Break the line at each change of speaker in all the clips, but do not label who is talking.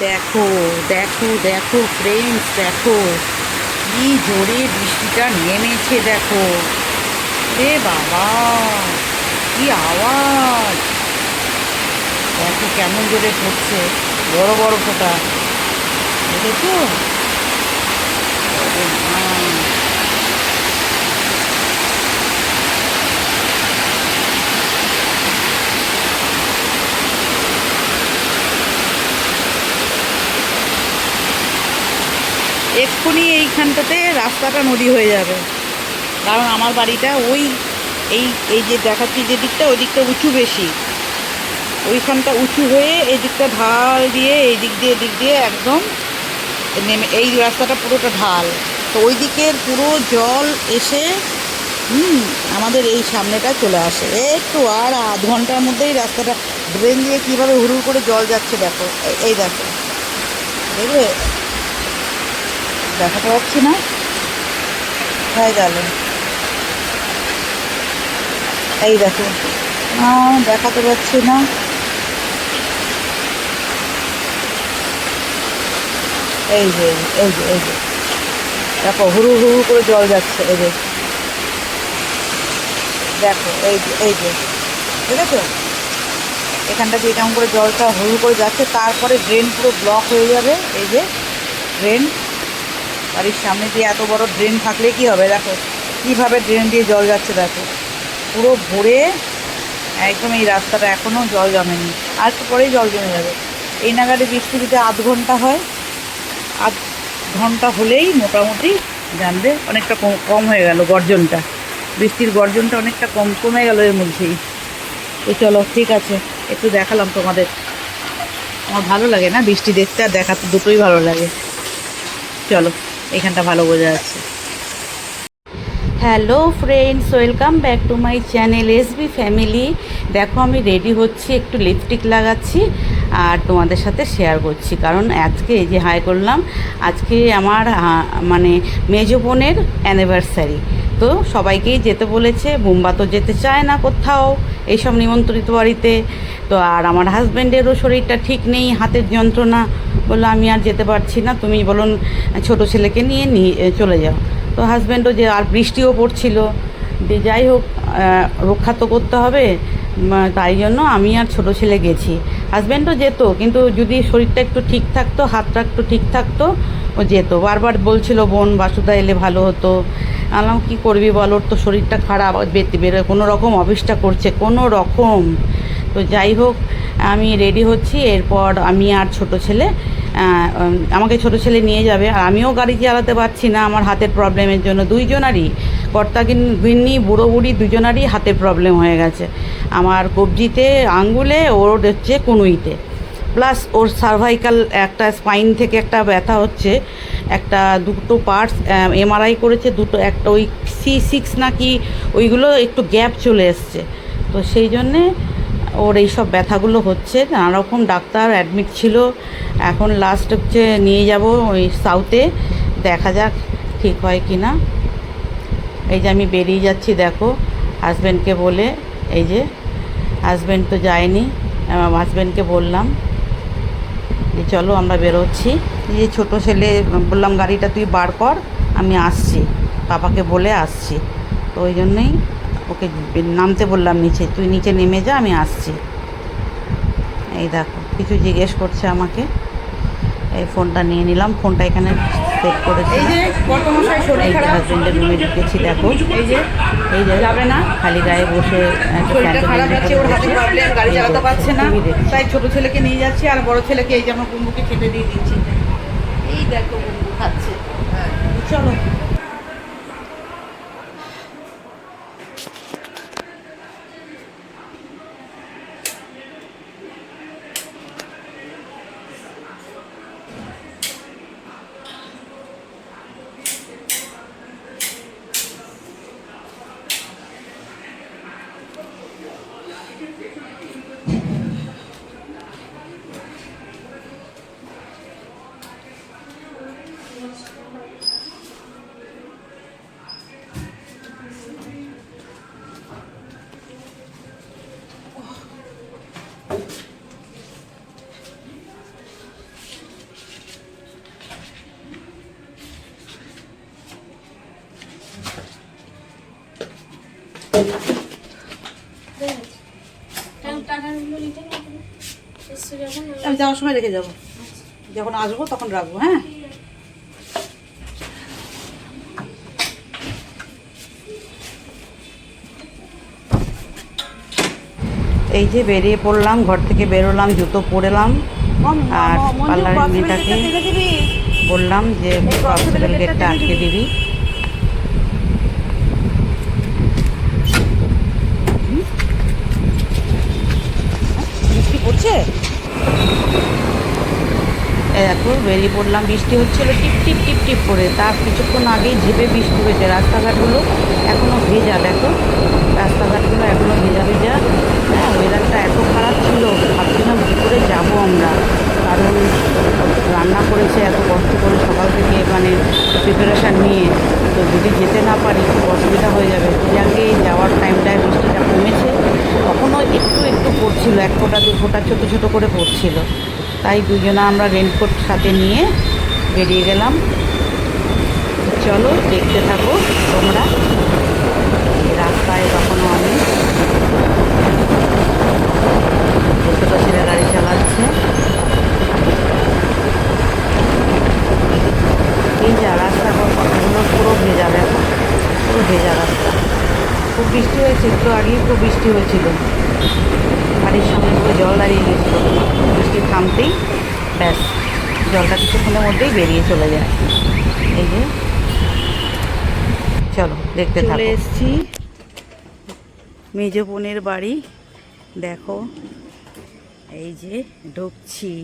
দেখো দেখো দেখো ফ্রেন্ডস, দেখো কি জোরে বৃষ্টিটা নেমেছে। দেখো রে বাবা, কি আওয়াজ! দেখো কেমন জোরে পড়ছে, বড় বড় ফোঁটা। দেখেছো? ওরে মা! এক্ষুনি এইখানটাতে রাস্তাটা নদী হয়ে যাবে, কারণ আমার বাড়িটা ওই এই এই যে দেখাচ্ছি যে দিকটা, ওই দিকটা উঁচু বেশি। ওইখানটা উঁচু হয়ে এই দিকটা ঢাল দিয়ে এই দিক দিয়ে এদিক দিয়ে একদম নেমে, এই রাস্তাটা পুরোটা ঢাল। তো ওই দিকের পুরো জল এসে আমাদের এই সামনেটা চলে আসে। একটু আর আধ ঘন্টার মধ্যেই রাস্তাটা, ড্রেন দিয়ে কীভাবে হুড় করে জল যাচ্ছে দেখো। এই দেখো, দেখবে? দেখাতে পাচ্ছি না, হয়ে গেল। এই দেখো, দেখাতে পাচ্ছি না। এই যে এই যে এই যে দেখো, হুড়ু হুড়ু করে জল যাচ্ছে। এই যে দেখো, এই যে এই যে, ঠিক আছে? এখানটা দিয়ে কেমন করে জলটা হুড়ু করে যাচ্ছে, তারপরে ড্রেন পুরো ব্লক হয়ে যাবে। এই যে ড্রেন, বাড়ির সামনে দিয়ে এত বড় ড্রেন থাকলে কি হবে? দেখো কীভাবে ড্রেন দিয়ে জল যাচ্ছে, দেখো পুরো ভরে একদম। এই রাস্তাটা এখনও জল জমেনি, আর একটু পরেই জল জমে যাবে। এই নাগারে বৃষ্টি যদি আধ ঘন্টা হয়, আধ ঘন্টা হলেই মোটামুটি জানবে অনেকটা কম কম হয়ে গেল গর্জনটা, বৃষ্টির গর্জনটা অনেকটা কমে গেল এর মধ্যেই। তো চলো, ঠিক আছে, একটু দেখালাম তোমাদের। আমার ভালো লাগে না বৃষ্টি দেখতে আর দেখাতে, দুটোই ভালো লাগে। চলো, এখানটা ভালো বোঝা যাচ্ছে। Hello friends, welcome back to my channel SB family. দেখো আমি রেডি হচ্ছি, একটু লিপস্টিক লাগাচ্ছি আর তোমাদের সাথে শেয়ার করছি, কারণ আজকে এই যে হাই করলাম, আজকে আমার মানে মেজো বোনের অ্যানিভার্সারি। তো সবাইকেই যেতে বলেছে, বুম্বা তো যেতে চায় না কোথাও এইসব নিমন্ত্রিত বাড়িতে। তো আর আমার হাজব্যান্ডেরও শরীরটা ঠিক নেই, হাতের যন্ত্রণা, বললো আমি আর যেতে পারছি না, তুমি বলুন ছোটো ছেলেকে নিয়ে চলে যাও। তো হাজব্যান্ডও যে, আর বৃষ্টিও পড়ছিল, যে যাই হোক রক্ষা তো করতে হবে, তাই জন্য আমি আর ছোটো ছেলে গেছি। হাজব্যান্ডও যেত, কিন্তু যদি শরীরটা একটু ঠিক থাকতো, হাতটা একটু ঠিক থাকতো, ও যেত। বারবার বলছিল বোন বাসুদা এলে ভালো হতো। আলাম কী করবি বল, ওর তো শরীরটা খারাপ, বেরোয় কোনো রকম অফিসটা করছে কোনো রকম। তো যাই হোক, আমি রেডি হচ্ছি, এরপর আমি আর ছোটো ছেলে, আমাকে ছোটো ছেলে নিয়ে যাবে। আর আমিও গাড়ি চালাতে পারছি না আমার হাতের প্রবলেমের জন্য, দুইজনারই, কর্তা গিন্নি বুড়ো বুড়ি দুজনারই হাতের প্রবলেম হয়ে গেছে। আমার কবজিতে, আঙ্গুলে, ওর হচ্ছে কনুইতে, প্লাস ওর সার্ভাইকাল একটা স্পাইন থেকে একটা ব্যথা হচ্ছে। একটা দুটো পার্টস এমআরআই করেছে, দুটো, একটা ওই C6 নাকি, ওইগুলো একটু গ্যাপ চলে এসছে। তো সেই জন্যে ওর এইসব ব্যথাগুলো হচ্ছে, নানারকম ডাক্তার অ্যাডমিট ছিল। এখন লাস্ট হচ্ছে নিয়ে যাব ওই সাউথে, দেখা যাক ঠিক হয় কি না। এই যে আমি বেরিয়ে যাচ্ছি, দেখো হাজব্যান্ডকে বলে। এই যে হাজব্যান্ড তো যায়নি, হাজব্যান্ডকে বললাম যে চলো আমরা বেরোচ্ছি। এই ছোটো ছেলে বললাম গাড়িটা তুই বার কর, আমি আসছি, পাপাকে বলে আসছি। তো ওই জন্যই ওকে নামতে বললাম নিচে, তুই নিচে নেমে যা, আমি আসছি। এই দেখো কিছু জিজ্ঞেস করছে আমাকে, এই ফোনটা নিয়ে নিলাম, ফোনটা এখানে সেট করেছি। এই যে হাজবেন্ডের রুমে ঢুকেছি, দেখো এই যে যাবে না, খালি গায়ে বসে গাড়ি চালাতে পারছে না, তাই ছোটো ছেলেকে নিয়ে যাচ্ছি, আর বড় ছেলেকে এই যে আমার কুম্বুকে খেতে দিয়ে দিচ্ছি। এই দেখো কুম্বু খাচ্ছে। চলো।
আমি যাওয়ার সময় রেখে যাবো, যখন আসবো তখন রাখবো। হ্যাঁ,
এই যে বেরিয়ে পড়লাম, ঘর থেকে বেরোলাম, জুতো পরেলাম, আর পার্লারের মেয়েটাকে বললাম যে হসপিটাল গেটটা আটকে দিবি।
বৃষ্টি পড়ছে,
এখন বেরিয়ে পড়লাম। বৃষ্টি হচ্ছিল টিপ টিপ টিপ টিপ করে, তার কিছুক্ষণ আগেই ঝেপে বৃষ্টি হয়েছে। রাস্তাঘাটগুলো এখনও ভেজা, দেখো রাস্তাঘাটগুলো এখনও ভেজা ভেজা। হ্যাঁ, ওয়েদারটা এত খারাপ ছিল, ভাবছিলাম কী করে যাবো আমরা, কারণ রান্না করেছে এত কষ্ট করে সকাল থেকে, মানে প্রিপারেশান নিয়ে, তো যদি যেতে না পারি খুব অসুবিধা হয়ে যাবে। যাকে যাওয়ার টাইমটায় বৃষ্টিটা কমেছে, তখনও একটু একটু পড়ছিল, এক ফোঁটা দু ফোঁটা ছোটো ছোটো করে পড়ছিল। তাই দুজনা আমরা রেনকোট সাথে নিয়ে বেরিয়ে গেলাম। চলো দেখতে থাকো তোমরা। রাস্তায় তখনও আমি, ছোটো ছেলে গাড়ি চালাচ্ছে। এই যা রাস্তা কথাগুলো পুরো ভেজা, দেখো পুরো ভেজা রাস্তা। খুব বৃষ্টি হয়েছে, একটু আগেই খুব বৃষ্টি হয়েছিল, বাড়ির সঙ্গে পুরো জল দাঁড়িয়ে গেছিলো। বৃষ্টি থামতেই ব্যাস জলটা কিছুক্ষণের মধ্যেই বেরিয়ে চলে যায়। এই যে চলো দেখতে থাকো। চলে এসেছি মেজ বোনের বাড়ি, দেখো এই যে ঢুকছি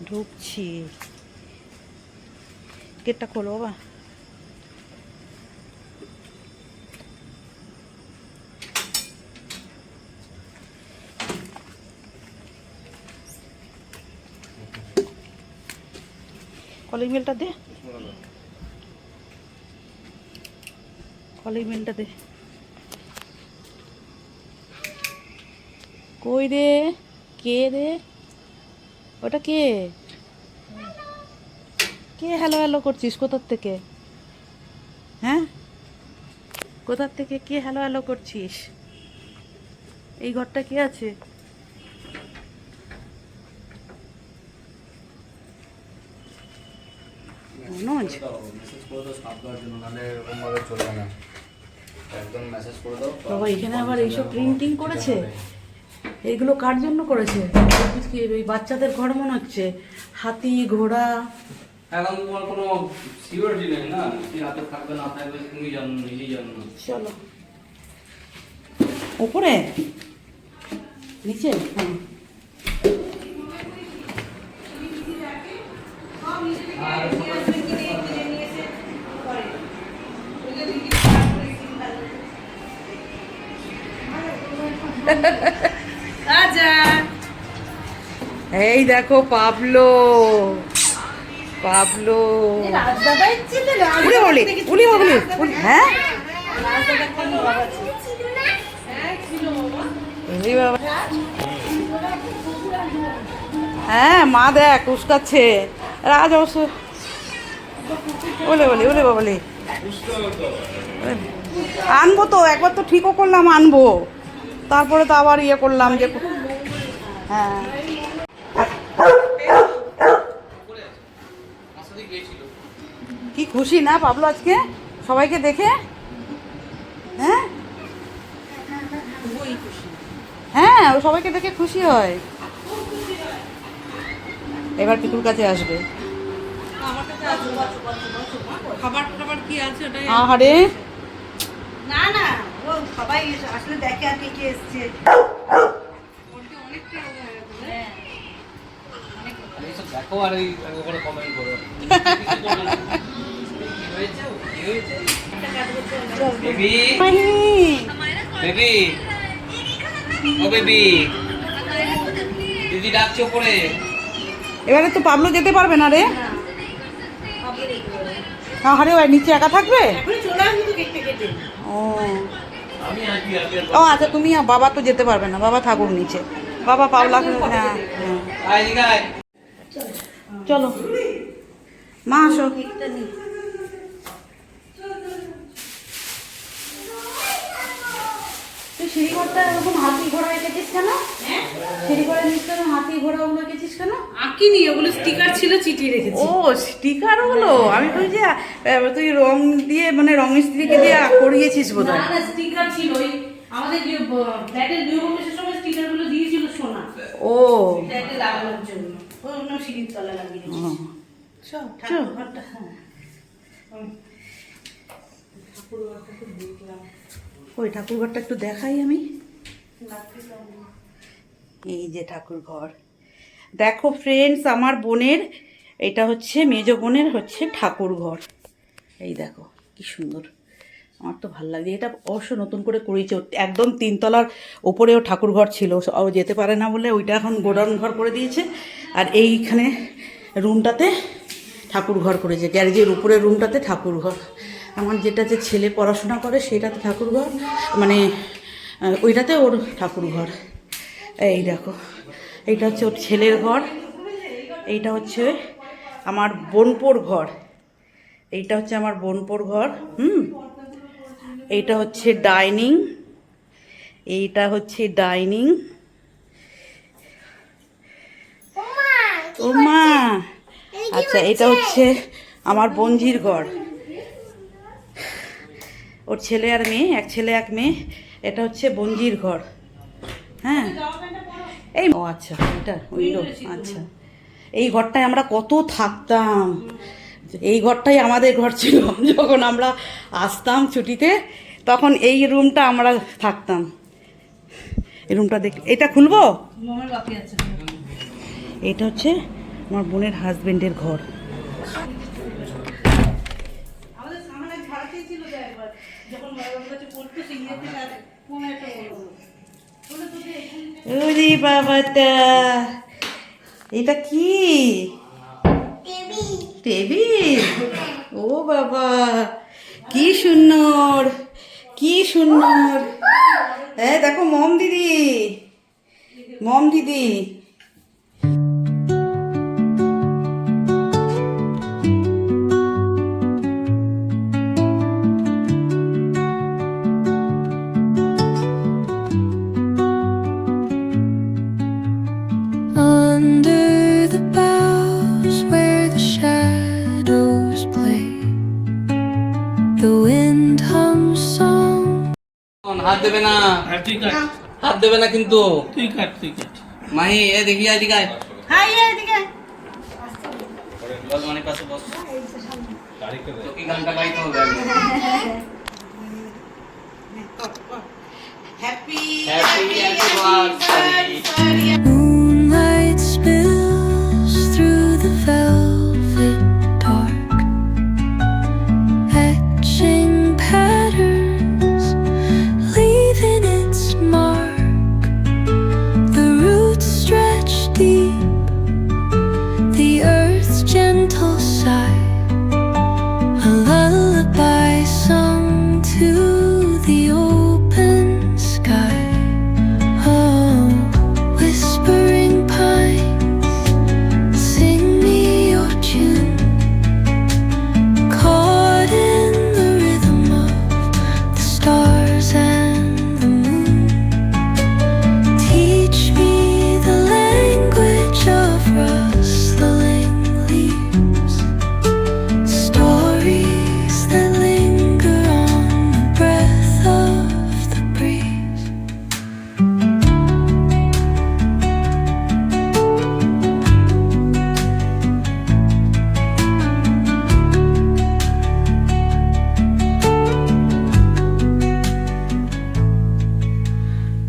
ঢুকছি। গেটটা খোলো বাবা। কলিং বেলটা দে, কলিং বেলটা দে। কই রে, কে রে ওটা? কে কে হ্যালো হ্যালো করছিস? কোথার থেকে? হ্যাঁ, কোথার থেকে কে হ্যালো হ্যালো করছিস? এই ঘরটা কে আছে? মনোজ, বাবা এখানে আবার এইসব প্রিন্টিং করেছে, এইগুলো কার জন্য করেছে? এই বাচ্চাদের ঘর মনে হচ্ছে, হাতি ঘোড়া।
এখন তোমার কোনো সিওরিটি নেই না, কি হাতে থাকবে না থাকবে তুমি জানো, নিজেই জানো না।
চলো উপরে নিচে। হ্যাঁ, এই দেখো পাবলো, পাবলো উলি উলি উলি উলি। হ্যাঁ হ্যাঁ, মা দেখ উস্কাচ্ছে। রাজ অবশ্য বলে বলি বলে বলি আনবো তো, একবার তো ঠিকও করলাম আনবো, তারপরে তো আবার ইয়ে করলাম যে হ্যাঁ। কি খুশি না পাবলো আজকে সবাইকে দেখে? হ্যাঁ হ্যাঁ, ও সবাইকে দেখে খুশি হয়। এবার পিকুর কাছে আসবে।
খাবার খাবার কি আছে ওটাই।
আহারে
না না, ও সবাই আসলে দেখে আর কে কে এসছে।
দেখো আর এই ওপরে কমেন্ট করো। বেবি বেবি ও বেবি, দিদি ডাকছে ওপরে।
এবারে তো পাবলো যেতে পারবে না রে। আহারে ওই নিচে একা থাকবে। ও ও আচ্ছা, তুমি বাবা তো যেতে পারবে না, বাবা থাকুক নিচে, বাবা পাবলা। হ্যাঁ হ্যাঁ, চলো মা আসো। সিঁড়িঘরটা এরকম হাতি ঘোড়া এঁকেছিস কেন?
হ্যাঁ
সিঁড়িঘরের নিচে হাতি ঘোড়াগুলো এঁকেছিস কেন?
আঁকিনি, ওগুলো স্টিকার ছিল, চিটিয়ে রেখেছি।
ও স্টিকার হলো, আমি বলি যে তুই রং দিয়ে মানে রং মিস্ত্রিকে দিয়ে করিয়েছিস বোধ
না
হয়।
না, স্টিকার ছিল ওই আমাদের ফ্ল্যাটের গৃহপ্রবেশের সময় স্টিকারগুলো দিয়েছিল সোনা,
ও
ফ্ল্যাটে লাগানোর জন্য। অন্য সিঁড়ির তলা লাগিয়ে রেখেছি। চল ঠাকুর ঘরটা, হ্যাঁ ঠাকুর ঘরটা তো দেখলাম।
ওই ঠাকুর ঘরটা একটু দেখাই আমি। এই যে ঠাকুর ঘর, দেখো ফ্রেন্ডস, আমার বোনের এটা হচ্ছে মেজ বোনের হচ্ছে ঠাকুর ঘর। এই দেখো কি সুন্দর, আমার তো ভালো লাগে। এটা অবশ্য নতুন করে করেছে, একদম 3 তলার ওপরেও ঠাকুর ঘর ছিল, ও যেতে পারে না বলে ওইটা এখন গোডাউন ঘর করে দিয়েছে। আর এইখানে রুমটাতে ঠাকুর ঘর করেছে, গ্যারেজের উপরের রুমটাতে ঠাকুর ঘর। আমার যেটা যে ছেলে পড়াশোনা করে সেটাতে ঠাকুর ঘর, মানে ওইটাতে ওর ঠাকুর ঘর। এই দেখো, এইটা হচ্ছে ওর ছেলের ঘর, এইটা হচ্ছে আমার বোনপোর ঘর, এইটা হচ্ছে আমার বোনপোর ঘর। এইটা হচ্ছে ডাইনিং, এইটা হচ্ছে ডাইনিং। ও মা, আচ্ছা এটা হচ্ছে আমার বোনঝির ঘর, ওর ছেলে আর মেয়ে, এক ছেলে এক মেয়ে। এটা হচ্ছে বোনঝির ঘর। হ্যাঁ এই, ও আচ্ছা এটা উইন্ডো, আচ্ছা এই ঘরটায় আমরা কত থাকতাম, এই ঘরটাই আমাদের ঘর ছিল। যখন আমরা আসতাম ছুটিতে তখন এই রুমটা আমরা থাকতাম। এই রুমটা দেখ, এটা খুলবো।
মোমের বাকি আছে।
এটা হচ্ছে আমার বোনের হাজবেন্ডের ঘর।
আমাদের সামনে ভাড়াতেই ছিল তো একবার, যখন বাবার কাছে পড়তো সেই ইয়ে থেকে আর কোনো একটা বলবো বলে তোকে এখানে
ওরে বাবাটা, এটা কি টেবিল? ও বাবা কি সুন্দর, কি সুন্দর। হ্যাঁ দেখো মম দিদি, মম দিদি।
Under the boughs where the shadows play, the wind hums song.
হাত দেবে না, হাত দেবে না কিন্তু। মাহি এ দেখি এদিকে আয়।
হাই এদিকে
বল মানে কাছে বস, তোকে গানটা গাইতে হবে।
Happy
happy anniversary.
Moonlight spills through the velvet dark, etching patterns, leaving its mark. The roots stretch deep, the earth's gentle sigh, a lullaby sung to the open sky. Oh, whispering pines, sing me your tune, caught in the rhythm of the stars and the moon. Teach me the language of rustling leaves, stories that linger on the breath of the breeze.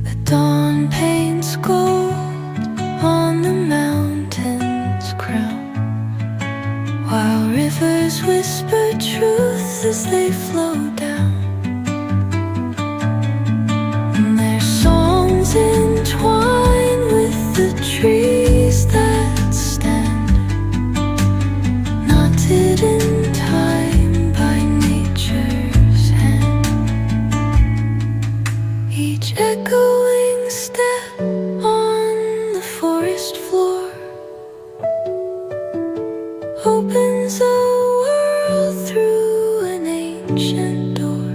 The dawn paints gold on the mountain's crown, while rivers whisper truth as they flow down. And their songs entwine with the trees that stand, knotted in time by nature's hand. Each echoing step on the forest floor opens a world through an ancient door.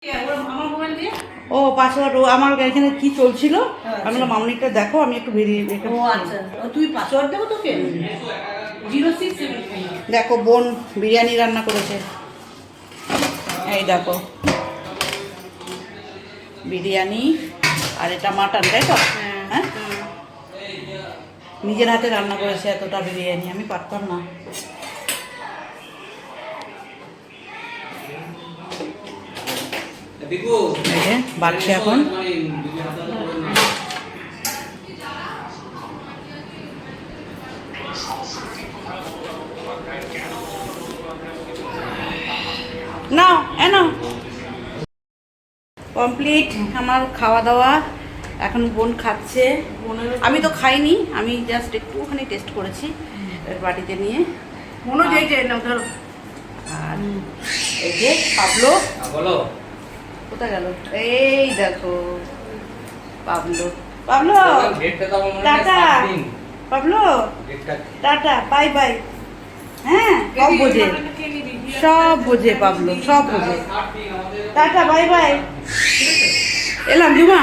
আমার mobile দিয়ে
ও password ও আমার এখানে কি চলছিল আমি বললাম মামনিটা দেখো আমি একটু বেরিয়ে
ও আচ্ছা ও তুই পাসওয়ার্ড দেবো তোকে 0673
দেখো বোন বিরিয়ানি রান্না করেছে এই দেখো বিরিয়ানি আর এটা মাটন তাই তো হ্যাঁ নিজের হাতে রান্না করেছে এতটা বিরিয়ানি আমি পারতাম না
বিকু
এই যে বাড়ছে এখন নাও নাও কমপ্লিট আমার খাওয়া দাওয়া এখন বোন খাচ্ছে আমি তো খাইনি আমি জাস্ট একটুখানি টেস্ট করেছি বাটিতে নিয়ে
মনে যেই চাই না ধরো
আর এই যে পাবলো
বলো
কোথায় গেল এই দেখো পাবলো পাবলো
ডেটটা তো আমার মনে হয়
টাটা
7 দিন
পাবলো
ডেটটা
টাটা বাই বাই হ্যাঁ সব বোঝে সব বোঝে পাবলো সব বোঝে টাটা বাই বাই এলাম জুমা